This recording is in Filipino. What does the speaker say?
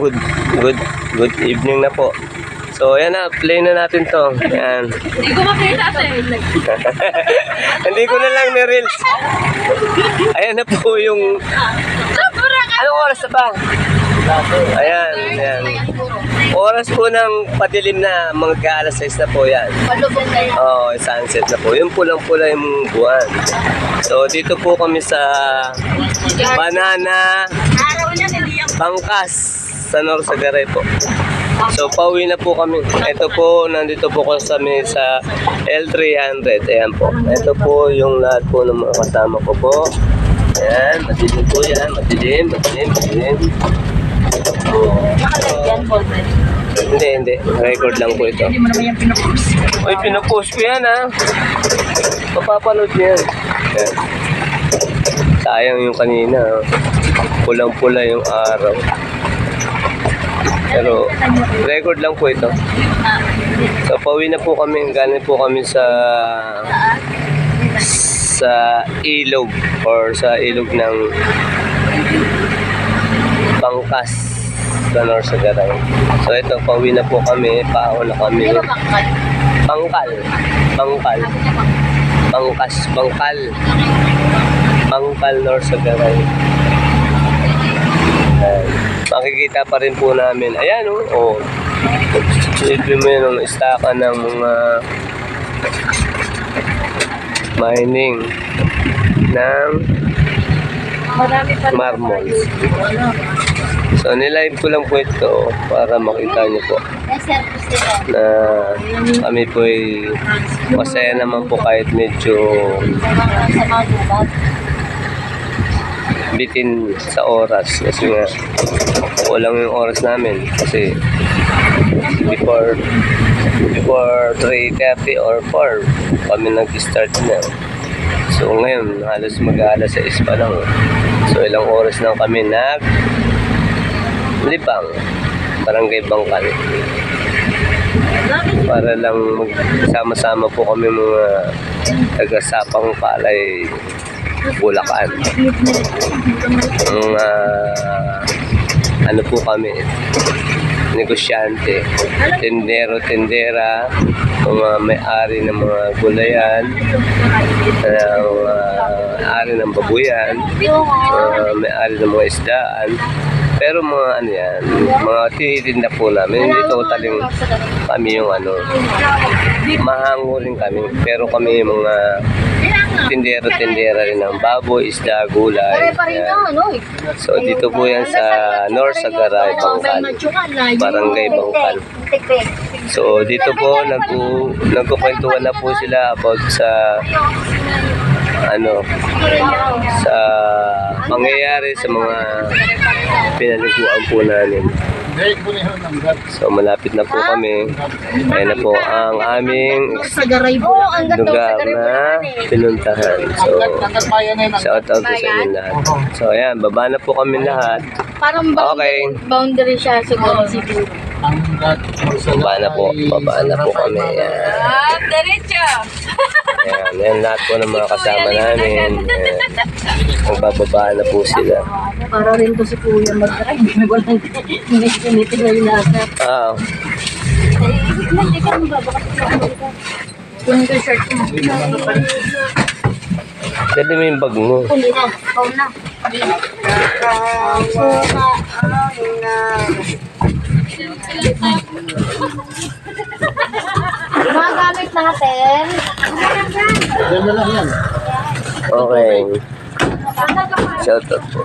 Good, good, good evening na po. So, ayan na, play na natin to. Ayan. Hindi ko makita sa'yo. Hindi ko na lang ni-reels. Ayan na po yung... Anong oras na ba? Ayan, ayan. Oras po ng padilim na, mga alas 6 na po yan. Palubog na yan. Oo, sunset na po. Yung pulang-pula yung buwan. So, dito po kami sa Banana Araw na, hindi yung Bangkas sa Norsagaray po. So, pauwi na po kami. Ito po, nandito po kami sa L300. Ayan po. Ito po yung lahat po ng mga kasama ko po. Ayan, madilim po yan. Madilim. nakalagyan po. Hindi. Record lang po ito. Hindi mo naman yung pinupost. Uy, pinupost ko yan ha. Mapapanood niyo yan. Ayan. Sayang yung kanina. Pulang-pula yung araw. Pero record lang po ito. So pauwi na po kami. Galing po kami sa ilog or sa ilog ng Bangkas sa Norsagaray. So ito, pauwi na po kami. Paahon na kami. Hindi ba bangkal? Bangkal, Norsagaray. Makikita pa rin po namin. Ayan oh. Silipin mo yun ang istaka ng mga mining ng marmol. So nilive ko lang po ito para makita nyo po na kami po ay masaya naman po kahit medyo bitin sa oras kasi nga walang yung oras namin kasi before 3:30 or 4 kami nag-start na. So ngayon halos mag-alas 6 pa lang. So ilang oras lang kami naglibang Barangay Bangkal para lang magsama-sama po kami mga taga-Sapang Palay Bulacan. Ano po kami, negosyante, tendero-tendera, mga may-ari ng mga gulayan, may-ari ng babuyan, may-ari ng mga isdaan. Pero mga ano yan, mga tinitinda po namin, hindi totaling kami yung mahango rin kami. Pero kami yung mga tindera rin ng baboy, isda, gulay. So dito po yan sa Norsagaray, Bangkal, Barangay Bangkal. So dito po nagkukwentuhan na po sila about sa sa mangyayari sa mga pinaliguan po namin. So malapit na po kami. Ayan na po ang aming lugar na pinuntahan. So shout out po sa inyo lahat. So ayan, baba na po kami lahat. Parang boundary siya siguro. Baba na po kami. Ayan. Diretso! Ayan lahat po ng mga kasama namin. Magbababa na po sila. Para rin po si Kuya mag-drive. Walang hindi na yung nasa. Hindi ka magbabaka yung t-shirt mo. Dali mo yung bag mo. Hindi na. Phone na. Mga gamit natin. Okay. Shout out po.